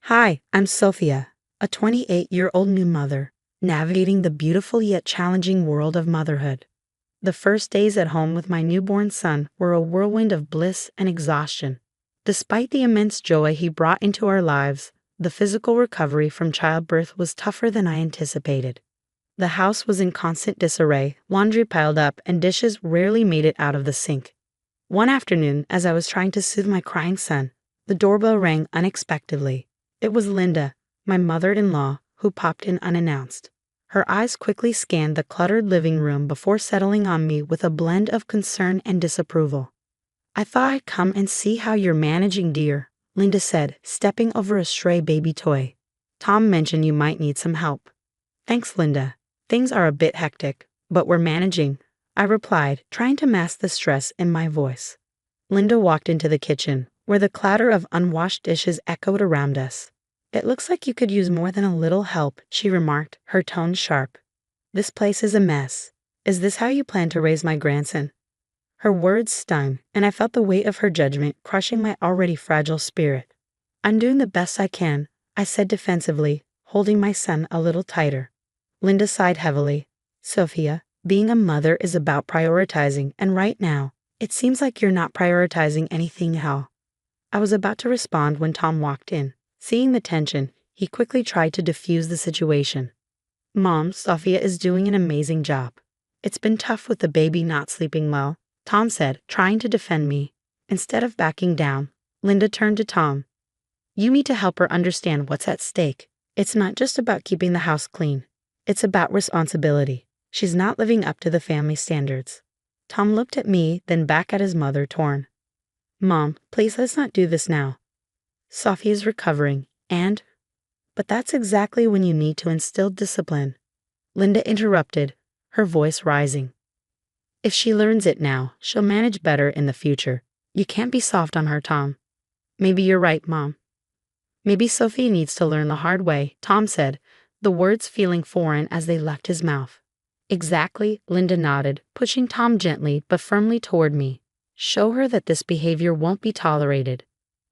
Hi, I'm Sophia, a 28-year-old new mother, navigating the beautiful yet challenging world of motherhood. The first days at home with my newborn son were a whirlwind of bliss and exhaustion. Despite the immense joy he brought into our lives, the physical recovery from childbirth was tougher than I anticipated. The house was in constant disarray, laundry piled up, and dishes rarely made it out of the sink. One afternoon, as I was trying to soothe my crying son, the doorbell rang unexpectedly. It was Linda, my mother-in-law, who popped in unannounced. Her eyes quickly scanned the cluttered living room before settling on me with a blend of concern and disapproval. "I thought I'd come and see how you're managing, dear," Linda said, stepping over a stray baby toy. "Tom mentioned you might need some help." "Thanks, Linda. Things are a bit hectic, but we're managing," I replied, trying to mask the stress in my voice. Linda walked into the kitchen, where the clatter of unwashed dishes echoed around us. "It looks like you could use more than a little help," she remarked, her tone sharp. "This place is a mess. Is this how you plan to raise my grandson?" Her words stung, and I felt the weight of her judgment crushing my already fragile spirit. "I'm doing the best I can," I said defensively, holding my son a little tighter. Linda sighed heavily. "Sophia, being a mother is about prioritizing, and right now, it seems like you're not prioritizing anything at all." I was about to respond when Tom walked in. Seeing the tension, he quickly tried to diffuse the situation. "Mom, Sophia is doing an amazing job. It's been tough with the baby not sleeping well," Tom said, trying to defend me. Instead of backing down, Linda turned to Tom. "You need to help her understand what's at stake. It's not just about keeping the house clean. It's about responsibility. She's not living up to the family standards." Tom looked at me, then back at his mother, torn. "Mom, please let's not do this now. Sophie is recovering, but that's exactly when you need to instill discipline." Linda interrupted, her voice rising. "If she learns it now, she'll manage better in the future. You can't be soft on her, Tom." "Maybe you're right, Mom. Maybe Sophie needs to learn the hard way," Tom said, the words feeling foreign as they left his mouth. "Exactly," Linda nodded, pushing Tom gently but firmly toward me. "Show her that this behavior won't be tolerated."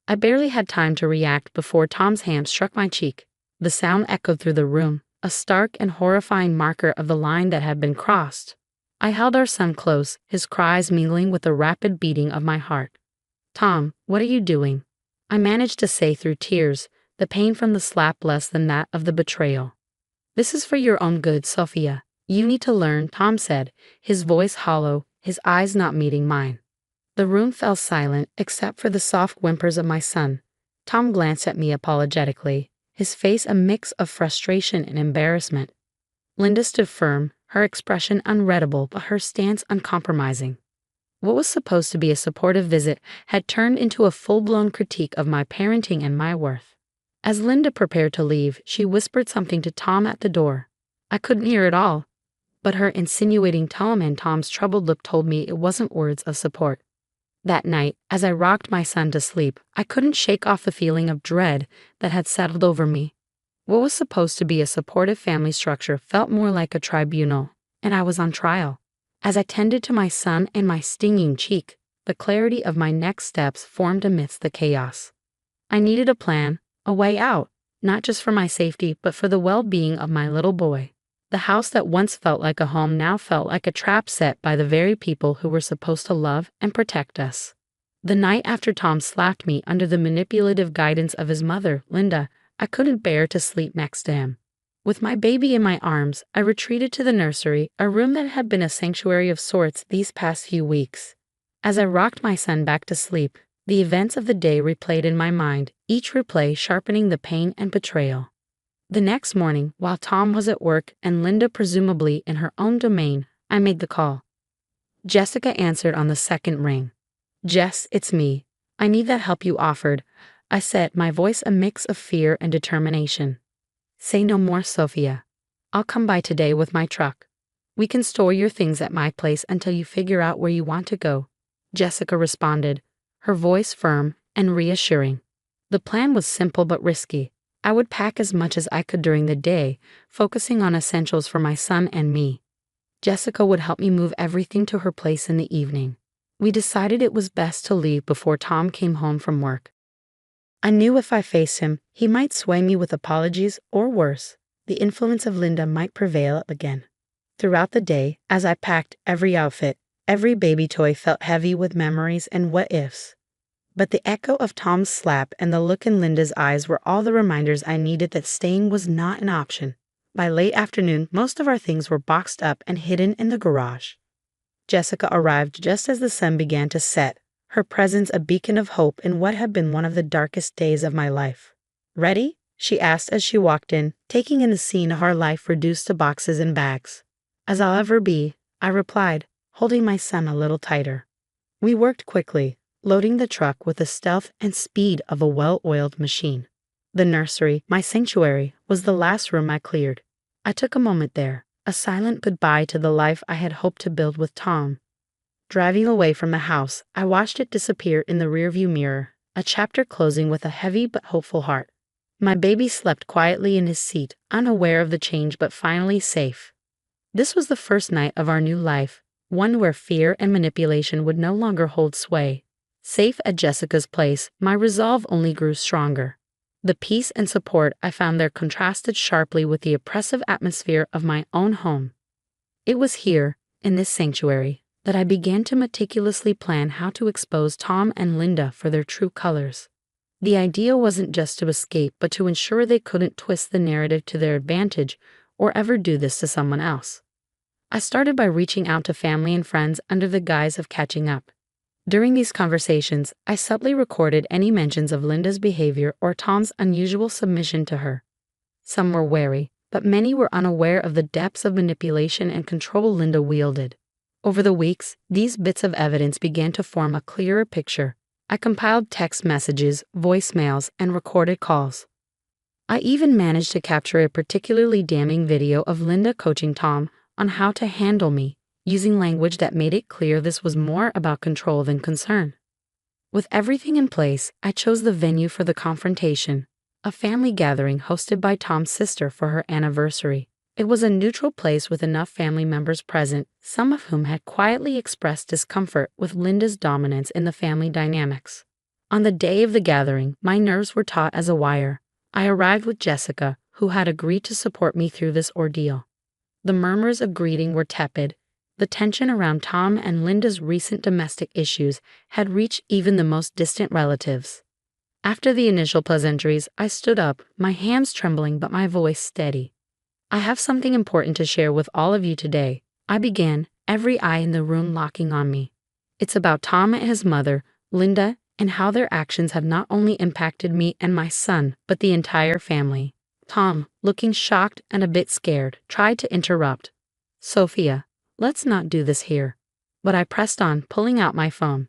I barely had time to react before Tom's hand struck my cheek. The sound echoed through the room, a stark and horrifying marker of the line that had been crossed. I held our son close, his cries mingling with the rapid beating of my heart. "Tom, what are you doing?" I managed to say through tears, the pain from the slap less than that of the betrayal. "This is for your own good, Sophia. You need to learn," Tom said, his voice hollow, his eyes not meeting mine. The room fell silent except for the soft whimpers of my son. Tom glanced at me apologetically, his face a mix of frustration and embarrassment. Linda stood firm, her expression unreadable but her stance uncompromising. What was supposed to be a supportive visit had turned into a full-blown critique of my parenting and my worth. As Linda prepared to leave, she whispered something to Tom at the door. I couldn't hear it all, but her insinuating tone and Tom's troubled look told me it wasn't words of support. That night, as I rocked my son to sleep, I couldn't shake off the feeling of dread that had settled over me. What was supposed to be a supportive family structure felt more like a tribunal, and I was on trial. As I tended to my son and my stinging cheek, the clarity of my next steps formed amidst the chaos. I needed a plan, a way out, not just for my safety but for the well-being of my little boy. The house that once felt like a home now felt like a trap set by the very people who were supposed to love and protect us. The night after Tom slapped me under the manipulative guidance of his mother, Linda, I couldn't bear to sleep next to him. With my baby in my arms, I retreated to the nursery, a room that had been a sanctuary of sorts these past few weeks. As I rocked my son back to sleep, the events of the day replayed in my mind, each replay sharpening the pain and betrayal. The next morning, while Tom was at work and Linda presumably in her own domain, I made the call. Jessica answered on the second ring. "Jess, it's me. I need that help you offered," I said, my voice a mix of fear and determination. "Say no more, Sophia. I'll come by today with my truck. We can store your things at my place until you figure out where you want to go," Jessica responded, her voice firm and reassuring. The plan was simple but risky. I would pack as much as I could during the day, focusing on essentials for my son and me. Jessica would help me move everything to her place in the evening. We decided it was best to leave before Tom came home from work. I knew if I faced him, he might sway me with apologies, or worse, the influence of Linda might prevail again. Throughout the day, as I packed every outfit, every baby toy felt heavy with memories and what-ifs. But the echo of Tom's slap and the look in Linda's eyes were all the reminders I needed that staying was not an option. By late afternoon, most of our things were boxed up and hidden in the garage. Jessica arrived just as the sun began to set, her presence a beacon of hope in what had been one of the darkest days of my life. "Ready?" she asked as she walked in, taking in the scene of our life reduced to boxes and bags. "As I'll ever be," I replied, holding my son a little tighter. We worked quickly, loading the truck with the stealth and speed of a well-oiled machine. The nursery, my sanctuary, was the last room I cleared. I took a moment there, a silent goodbye to the life I had hoped to build with Tom. Driving away from the house, I watched it disappear in the rearview mirror, a chapter closing with a heavy but hopeful heart. My baby slept quietly in his seat, unaware of the change but finally safe. This was the first night of our new life, one where fear and manipulation would no longer hold sway. Safe at Jessica's place, my resolve only grew stronger. The peace and support I found there contrasted sharply with the oppressive atmosphere of my own home. It was here, in this sanctuary, that I began to meticulously plan how to expose Tom and Linda for their true colors. The idea wasn't just to escape, but to ensure they couldn't twist the narrative to their advantage or ever do this to someone else. I started by reaching out to family and friends under the guise of catching up. During these conversations, I subtly recorded any mentions of Linda's behavior or Tom's unusual submission to her. Some were wary, but many were unaware of the depths of manipulation and control Linda wielded. Over the weeks, these bits of evidence began to form a clearer picture. I compiled text messages, voicemails, and recorded calls. I even managed to capture a particularly damning video of Linda coaching Tom on how to handle me, using language that made it clear this was more about control than concern. With everything in place, I chose the venue for the confrontation, a family gathering hosted by Tom's sister for her anniversary. It was a neutral place with enough family members present, some of whom had quietly expressed discomfort with Linda's dominance in the family dynamics. On the day of the gathering, my nerves were taut as a wire. I arrived with Jessica, who had agreed to support me through this ordeal. The murmurs of greeting were tepid. The tension around Tom and Linda's recent domestic issues had reached even the most distant relatives. After the initial pleasantries, I stood up, my hands trembling but my voice steady. "I have something important to share with all of you today," I began, every eye in the room locking on me. "It's about Tom and his mother, Linda, and how their actions have not only impacted me and my son, but the entire family." Tom, looking shocked and a bit scared, tried to interrupt. "Sophia, let's not do this here." But I pressed on, pulling out my phone.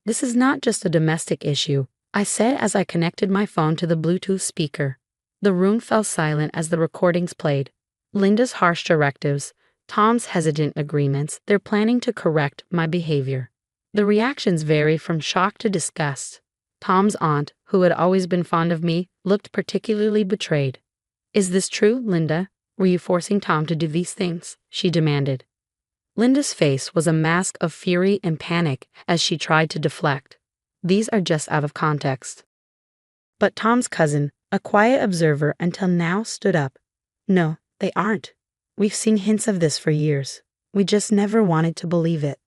"This is not just a domestic issue," I said as I connected my phone to the Bluetooth speaker. The room fell silent as the recordings played. Linda's harsh directives, Tom's hesitant agreements, their planning to correct my behavior. The reactions varied from shock to disgust. Tom's aunt, who had always been fond of me, looked particularly betrayed. "Is this true, Linda? Were you forcing Tom to do these things?" she demanded. Linda's face was a mask of fury and panic as she tried to deflect. "These are just out of context." But Tom's cousin, a quiet observer until now, stood up. "No, they aren't. We've seen hints of this for years. We just never wanted to believe it."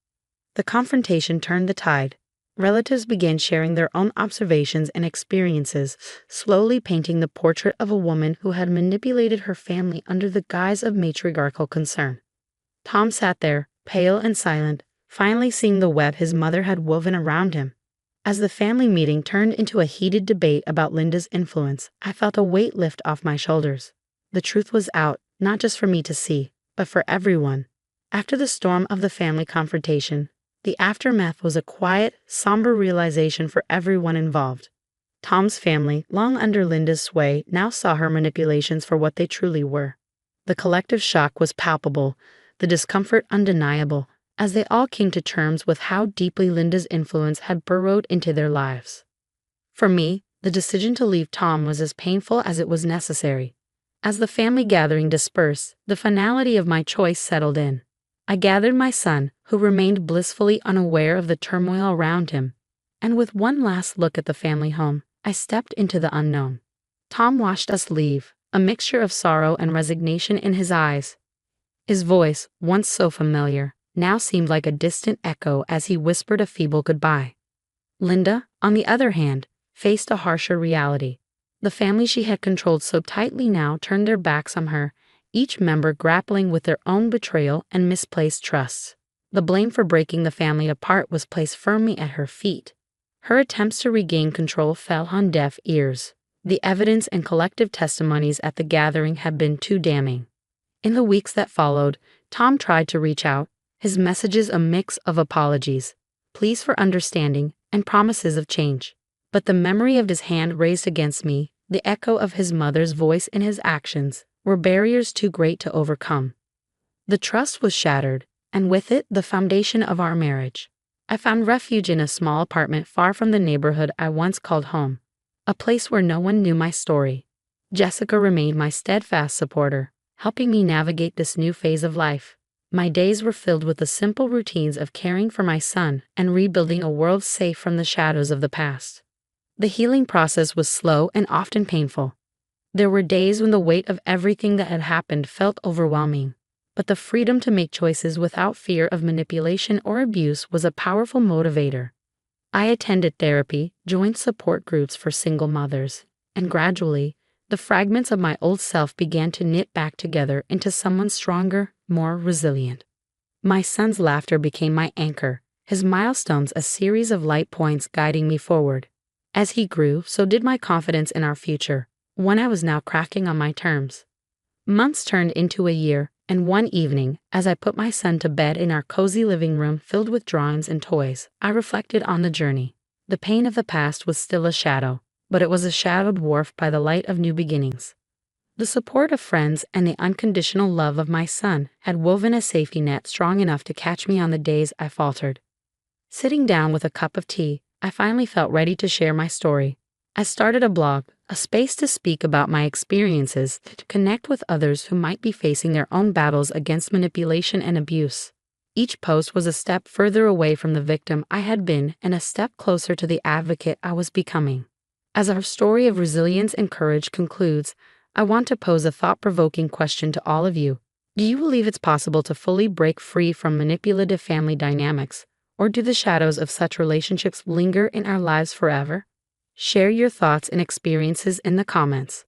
The confrontation turned the tide. Relatives began sharing their own observations and experiences, slowly painting the portrait of a woman who had manipulated her family under the guise of matriarchal concern. Tom sat there, pale and silent, finally seeing the web his mother had woven around him. As the family meeting turned into a heated debate about Linda's influence, I felt a weight lift off my shoulders. The truth was out, not just for me to see, but for everyone. After the storm of the family confrontation, the aftermath was a quiet, somber realization for everyone involved. Tom's family, long under Linda's sway, now saw her manipulations for what they truly were. The collective shock was palpable, the discomfort undeniable, as they all came to terms with how deeply Linda's influence had burrowed into their lives. For me, the decision to leave Tom was as painful as it was necessary. As the family gathering dispersed, the finality of my choice settled in. I gathered my son, who remained blissfully unaware of the turmoil around him, and with one last look at the family home, I stepped into the unknown. Tom watched us leave, a mixture of sorrow and resignation in his eyes. His voice, once so familiar, now seemed like a distant echo as he whispered a feeble goodbye. Linda, on the other hand, faced a harsher reality. The family she had controlled so tightly now turned their backs on her, each member grappling with their own betrayal and misplaced trusts. The blame for breaking the family apart was placed firmly at her feet. Her attempts to regain control fell on deaf ears. The evidence and collective testimonies at the gathering had been too damning. In the weeks that followed, Tom tried to reach out, his messages a mix of apologies, pleas for understanding, and promises of change. But the memory of his hand raised against me, the echo of his mother's voice in his actions, were barriers too great to overcome. The trust was shattered, and with it the foundation of our marriage. I found refuge in a small apartment far from the neighborhood I once called home, a place where no one knew my story. Jessica remained my steadfast supporter, helping me navigate this new phase of life. My days were filled with the simple routines of caring for my son and rebuilding a world safe from the shadows of the past. The healing process was slow and often painful. There were days when the weight of everything that had happened felt overwhelming, but the freedom to make choices without fear of manipulation or abuse was a powerful motivator. I attended therapy, joined support groups for single mothers, and gradually, the fragments of my old self began to knit back together into someone stronger, more resilient. My son's laughter became my anchor, his milestones a series of light points guiding me forward. As he grew, so did my confidence in our future, one I was now cracking on my terms. Months turned into a year, and one evening, as I put my son to bed in our cozy living room filled with drawings and toys, I reflected on the journey. The pain of the past was still a shadow, but it was a shadow dwarfed by the light of new beginnings. The support of friends and the unconditional love of my son had woven a safety net strong enough to catch me on the days I faltered. Sitting down with a cup of tea, I finally felt ready to share my story. I started a blog, a space to speak about my experiences, to connect with others who might be facing their own battles against manipulation and abuse. Each post was a step further away from the victim I had been and a step closer to the advocate I was becoming. As our story of resilience and courage concludes, I want to pose a thought-provoking question to all of you. Do you believe it's possible to fully break free from manipulative family dynamics, or do the shadows of such relationships linger in our lives forever? Share your thoughts and experiences in the comments.